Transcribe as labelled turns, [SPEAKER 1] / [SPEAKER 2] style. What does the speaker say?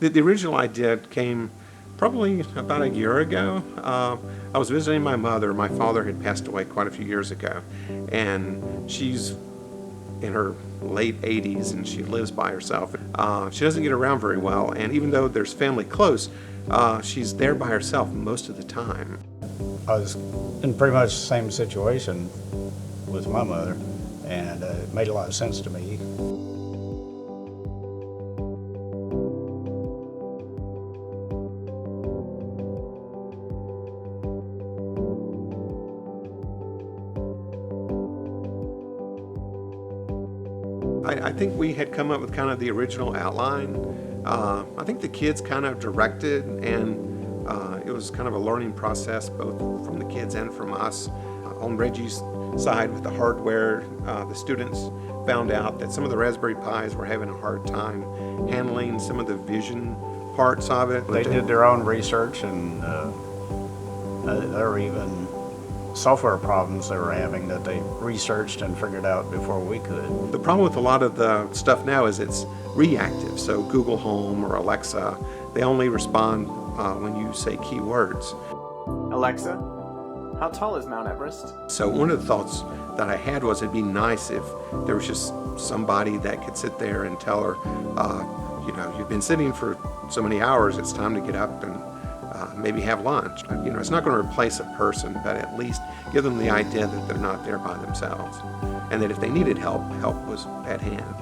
[SPEAKER 1] The original idea came probably about a year ago. I was visiting my mother. My father had passed away quite a few years ago, and she's in her late 80s and she lives by herself. She doesn't get around very well, and even though there's family close, she's there by herself most of the time.
[SPEAKER 2] I was in pretty much the same situation with my mother, and it made a lot of sense to me.
[SPEAKER 1] I think we had come up with kind of the original outline. I think the kids kind of directed, and it was kind of a learning process both from the kids and from us. On Reggie's side with the hardware, the students found out that some of the Raspberry Pis were having a hard time handling some of the vision parts of it.
[SPEAKER 2] They did their own research, and there were even software problems they were having that they researched and figured out before we could.
[SPEAKER 1] The problem with a lot of the stuff now is it's reactive. So Google Home or Alexa, they only respond when you say keywords.
[SPEAKER 3] Alexa, how tall is Mount Everest?
[SPEAKER 1] So one of the thoughts that I had was it'd be nice if there was just somebody that could sit there and tell her, you've been sitting for so many hours, it's time to get up and maybe have lunch. It's not going to replace a person, but at least give them the idea that they're not there by themselves, and that if they needed help, help was at hand.